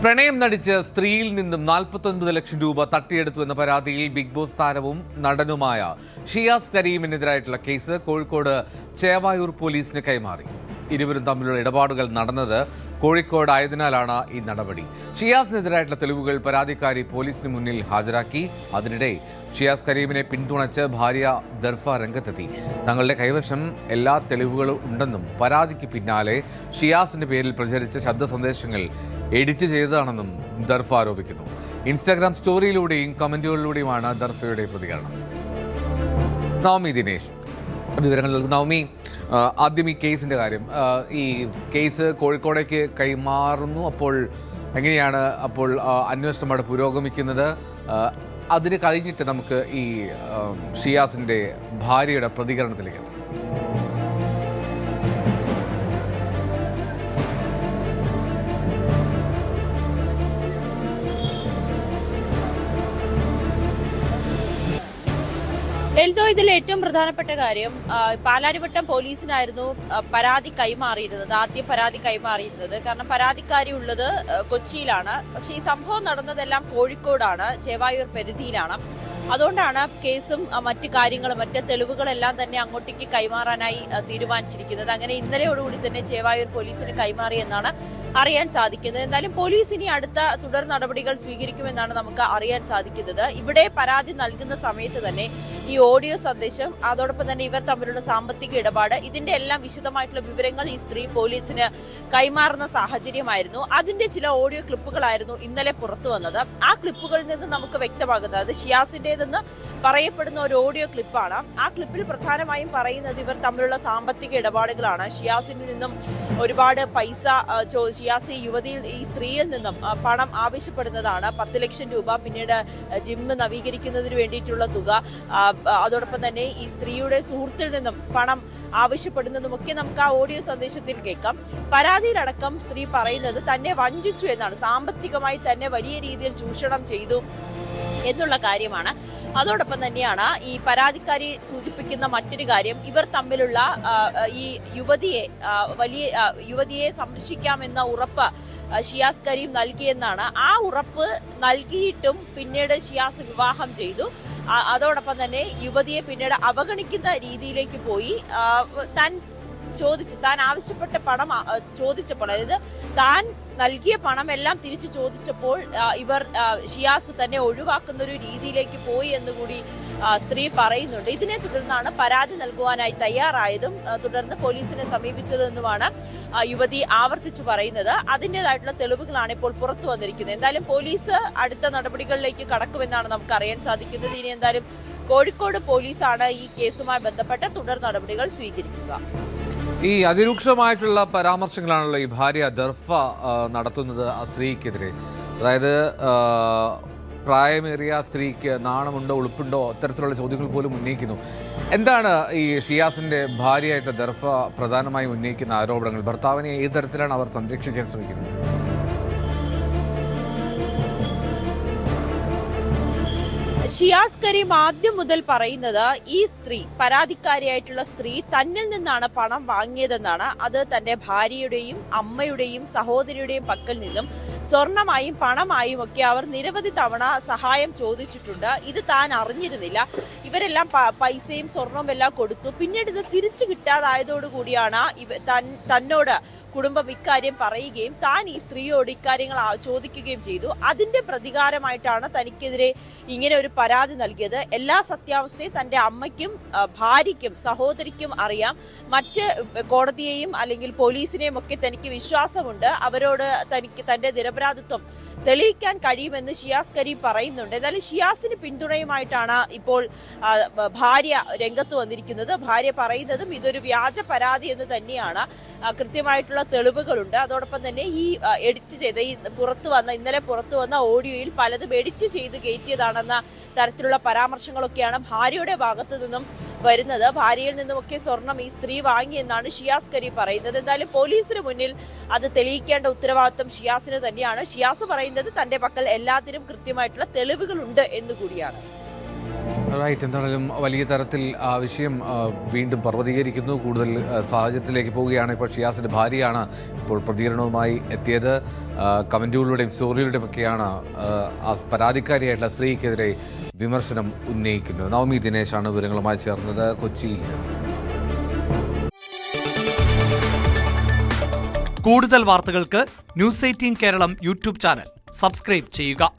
പ്രണയം നടിച്ച് സ്ത്രീയിൽ നിന്നും 49 ലക്ഷം രൂപ തട്ടിയെടുത്തു എന്ന പരാതിയിൽ ബിഗ് ബോസ് താരവും നടനുമായ ഷിയാസ് കരീമിനെതിരായിട്ടുള്ള കേസ് കോഴിക്കോട് ചേവായൂർ പോലീസിന് കൈമാറി. ഇരുവരും തമ്മിലുള്ള ഇടപാടുകൾ നടന്നത് കോഴിക്കോടായതിനാലാണ് ഈ നടപടി. ഷിയാസിനെതിരായിട്ടുള്ള തെളിവുകൾ പരാതിക്കാരി പോലീസിന് മുന്നിൽ ഹാജരാക്കി. അതിനിടെ ഷിയാസ് കരീമിനെ പിന്തുണച്ച് ഭാര്യ ദർഫ രംഗത്തെത്തി. തങ്ങളുടെ കൈവശം എല്ലാ തെളിവുകളും ഉണ്ടെന്നും പരാതിക്ക് പിന്നാലെ ഷിയാസിന്റെ പേരിൽ പ്രചരിച്ച ശബ്ദ സന്ദേശങ്ങൾ എഡിറ്റ് ചെയ്തതാണെന്നും ദർഫ ആരോപിക്കുന്നു. ഇൻസ്റ്റാഗ്രാം സ്റ്റോറിയിലൂടെയും കമന്റുകളിലൂടെയുമാണ് ദർഫയുടെ പ്രതികരണം. നവമി ദിനേശ് വിവരങ്ങൾ നൽകും. നവമി, ആദ്യം ഈ കേസിന്റെ കാര്യം, ഈ കേസ് കോഴിക്കോടേക്ക് കൈമാറുന്നു. അപ്പോൾ എങ്ങനെയാണ് അന്വേഷണം അവിടെ പുരോഗമിക്കുന്നത്? അതിന് കഴിഞ്ഞിട്ട് നമുക്ക് ഈ ഷിയാസിന്റെ ഭാര്യയുടെ പ്രതികരണത്തിലേക്ക് എത്താം. എൽദോ, ഇതിൽ ഏറ്റവും പ്രധാനപ്പെട്ട കാര്യം, പാലാരിവട്ടം പോലീസിനായിരുന്നു പരാതി കൈമാറിയിരുന്നത്. ആദ്യം പരാതി കൈമാറിയിരുന്നത് കാരണം പരാതിക്കാരി ഉള്ളത് കൊച്ചിയിലാണ്. പക്ഷെ ഈ സംഭവം നടന്നതെല്ലാം കോഴിക്കോടാണ്, ചേവായൂർ പരിധിയിലാണ്. അതുകൊണ്ടാണ് കേസും മറ്റ് കാര്യങ്ങളും മറ്റ് തെളിവുകളെല്ലാം തന്നെ അങ്ങോട്ടേക്ക് കൈമാറാനായി തീരുമാനിച്ചിരിക്കുന്നത്. അങ്ങനെ ഇന്നലെയോടുകൂടി തന്നെ ചേവായൂർ പോലീസിന് കൈമാറി എന്നാണ് അറിയാൻ സാധിക്കുന്നത്. എന്തായാലും പോലീസ് ഇനി അടുത്ത തുടർ നടപടികൾ സ്വീകരിക്കുമെന്നാണ് നമുക്ക് അറിയാൻ സാധിക്കുന്നത്. ഇവിടെ പരാതി നൽകുന്ന സമയത്ത് തന്നെ ഈ ഓഡിയോ സന്ദേശം, അതോടൊപ്പം തന്നെ ഇവർ തമ്മിലുള്ള സാമ്പത്തിക ഇടപാട്, ഇതിന്റെ എല്ലാം വിശദമായിട്ടുള്ള വിവരങ്ങൾ ഈ സ്ത്രീ പോലീസിന് കൈമാറുന്ന സാഹചര്യമായിരുന്നു. അതിന്റെ ചില ഓഡിയോ ക്ലിപ്പുകളായിരുന്നു ഇന്നലെ പുറത്തു വന്നത്. ആ ക്ലിപ്പുകളിൽ നിന്ന് നമുക്ക് വ്യക്തമാകുന്നത് അത് ഷിയാസിന്റേതെന്ന് പറയപ്പെടുന്ന ഒരു ഓഡിയോ ക്ലിപ്പാണ്. ആ ക്ലിപ്പിൽ പ്രധാനമായും പറയുന്നത് ഇവർ തമ്മിലുള്ള സാമ്പത്തിക ഇടപാടുകളാണ്. ഷിയാസിൽ നിന്നും ഒരുപാട് പൈസ ഷിയാസ് ഈ സ്ത്രീയിൽ നിന്നും പണം ആവശ്യപ്പെടുന്നതാണ്. 10 ലക്ഷം രൂപ, പിന്നീട് ജിം നവീകരിക്കുന്നതിന് വേണ്ടിയിട്ടുള്ള തുക, അതോടൊപ്പം തന്നെ ഈ സ്ത്രീയുടെ സുഹൃത്തിൽ നിന്നും പണം ആവശ്യപ്പെടുന്നതുമൊക്കെ നമുക്ക് ആ ഓഡിയോ സന്ദേശത്തിൽ കേൾക്കാം. പരാതിയിലടക്കം സ്ത്രീ പറയുന്നത് തന്നെ വഞ്ചിച്ചു എന്നാണ്, സാമ്പത്തികമായി തന്നെ വലിയ രീതിയിൽ ചൂഷണം ചെയ്തു എന്നുള്ള കാര്യമാണ്. അതോടൊപ്പം തന്നെയാണ് ഈ പരാതിക്കാരി സൂചിപ്പിക്കുന്ന മറ്റൊരു കാര്യം, ഇവർ തമ്മിലുള്ള ഈ യുവതിയെ സംരക്ഷിക്കാമെന്ന ഉറപ്പ് ഷിയാസ് കരീം നൽകിയെന്നാണ്. ആ ഉറപ്പ് നൽകിയിട്ടും പിന്നീട് ഷിയാസ് വിവാഹം ചെയ്തു. അതോടൊപ്പം തന്നെ യുവതിയെ പിന്നീട് അവഗണിക്കുന്ന രീതിയിലേക്ക് പോയി. താൻ ആവശ്യപ്പെട്ട പണം ചോദിച്ചപ്പോൾ, അതായത് താൻ നൽകിയ പണമെല്ലാം തിരിച്ചു ചോദിച്ചപ്പോൾ ഇവർ ഷിയാസ് തന്നെ ഒഴിവാക്കുന്ന ഒരു രീതിയിലേക്ക് പോയി എന്നുകൂടി സ്ത്രീ പറയുന്നുണ്ട്. ഇതിനെ തുടർന്നാണ് പരാതി നൽകുവാനായി തയ്യാറായതും തുടർന്ന് പോലീസിനെ സമീപിച്ചതെന്നുമാണ് യുവതി ആവർത്തിച്ചു പറയുന്നത്. അതിൻ്റെതായിട്ടുള്ള തെളിവുകളാണ് ഇപ്പോൾ പുറത്തു വന്നിരിക്കുന്നത്. എന്തായാലും പോലീസ് അടുത്ത നടപടികളിലേക്ക് കടക്കുമെന്നാണ് നമുക്ക് അറിയാൻ സാധിക്കുന്നത്. ഇനി എന്തായാലും കോഴിക്കോട് പോലീസാണ് ഈ കേസുമായി ബന്ധപ്പെട്ട തുടർ നടപടികൾ സ്വീകരിക്കുക. ഈ അതിരൂക്ഷമായിട്ടുള്ള പരാമർശങ്ങളാണല്ലോ ഈ ഭാര്യ ദർഫ നടത്തുന്നത് ആ സ്ത്രീക്കെതിരെ. അതായത് പ്രായമേറിയ സ്ത്രീക്ക് നാണമുണ്ടോ ഉളുപ്പുണ്ടോ അത്തരത്തിലുള്ള ചോദ്യങ്ങൾ പോലും ഉന്നയിക്കുന്നു. എന്താണ് ഈ ഷിയാസിന്റെ ഭാര്യയായിട്ട് ദർഫ പ്രധാനമായും ഉന്നയിക്കുന്ന ആരോപണങ്ങൾ? ഭർത്താവിനെ ഏത് തരത്തിലാണ് അവർ സംരക്ഷിക്കാൻ ശ്രമിക്കുന്നത്? ഷിയാസ് കരീം ആദ്യം മുതൽ പറയുന്നത് ഈ സ്ത്രീ, പരാതിക്കാരിയായിട്ടുള്ള സ്ത്രീ തന്നിൽ നിന്നാണ് പണം വാങ്ങിയതെന്നാണ്. അത് തന്റെ ഭാര്യയുടെയും അമ്മയുടെയും സഹോദരിയുടെയും പക്കൽ നിന്നും സ്വർണമായും പണമായും ഒക്കെ അവർ നിരവധി തവണ സഹായം ചോദിച്ചിട്ടുണ്ട്. ഇത് താൻ അറിഞ്ഞിരുന്നില്ല. ഇവരെല്ലാം പൈസയും സ്വർണവും എല്ലാം കൊടുത്തു. പിന്നീട് ഇത് തിരിച്ചു കിട്ടാതായതോടുകൂടിയാണ് തന്നോട് കുടുംബം ഇക്കാര്യം പറയുകയും താൻ ഈ സ്ത്രീയോട് ഇക്കാര്യങ്ങൾ ചോദിക്കുകയും ചെയ്തു. അതിന്റെ പ്രതികാരമായിട്ടാണ് തനിക്കെതിരെ ഇങ്ങനെ ഒരു പരാതി നൽകിയത്. എല്ലാ സത്യാവസ്ഥയും തന്റെ അമ്മയ്ക്കും ഭാര്യയ്ക്കും സഹോദരിക്കും അറിയാം. മറ്റ് കോടതിയെയും അല്ലെങ്കിൽ പോലീസിനെയും ഒക്കെ തനിക്ക് വിശ്വാസമുണ്ട്. അവരോട് തനിക്ക് തന്റെ നിരപരാധിത്വം തെളിയിക്കാൻ കഴിയുമെന്ന് ഷിയാസ് കരീം പറയുന്നുണ്ട്. എന്നാലും ഷിയാസിന് പിന്തുണയുമായിട്ടാണ് ഇപ്പോൾ ഭാര്യ രംഗത്ത് വന്നിരിക്കുന്നത്. ഭാര്യ പറയുന്നതും ഇതൊരു വ്യാജ പരാതി എന്ന് തന്നെയാണ്. കൃത്യമായിട്ടുള്ള തെളിവുകളുണ്ട്. അതോടൊപ്പം തന്നെ ഈ എഡിറ്റ് ചെയ്ത ഇന്നലെ പുറത്തു വന്ന ഓഡിയോയിൽ പലതും എഡിറ്റ് ചെയ്ത് കയറ്റിയതാണെന്ന തരത്തിലുള്ള പരാമർശങ്ങളൊക്കെയാണ് ഭാര്യയുടെ ഭാഗത്തു നിന്നും വരുന്നത്. ഭാര്യയിൽ നിന്നുമൊക്കെ സ്വർണം ഈ സ്ത്രീ വാങ്ങിയെന്നാണ് ഷിയാസ് കരീം പറയുന്നത്. എന്തായാലും പോലീസിന് മുന്നിൽ അത് തെളിയിക്കേണ്ട ഉത്തരവാദിത്വം ഷിയാസിന് തന്നെയാണ്. ഷിയാസ് പറയുന്നത് തന്റെ പക്കൽ എല്ലാത്തിനും കൃത്യമായിട്ടുള്ള തെളിവുകളുണ്ട് എന്നുകൂടിയാണ്. റൈറ്റ്. എന്താണെങ്കിലും വലിയ തരത്തിൽ ആ വിഷയം വീണ്ടും പർവ്വതീകരിക്കുന്നു. കൂടുതൽ സാഹചര്യത്തിലേക്ക് പോവുകയാണ്. ഇപ്പോൾ ഷിയാസിൻ്റെ ഭാര്യയാണ് ഇപ്പോൾ പ്രതികരണവുമായി എത്തിയത്. കമൻറ്റുകളിലൂടെയും സ്റ്റോറിയിലൂടെയും ഒക്കെയാണ് ആ പരാതിക്കാരിയായിട്ടുള്ള സ്ത്രീക്കെതിരെ വിമർശനം ഉന്നയിക്കുന്നത്. നവമി ദിനേശാണ് വിവരങ്ങളുമായി ചേർന്നത് കൊച്ചിയിൽ. കൂടുതൽ വാർത്തകൾക്ക് news 18 Keralam YouTube channel subscribe ചെയ്യുക.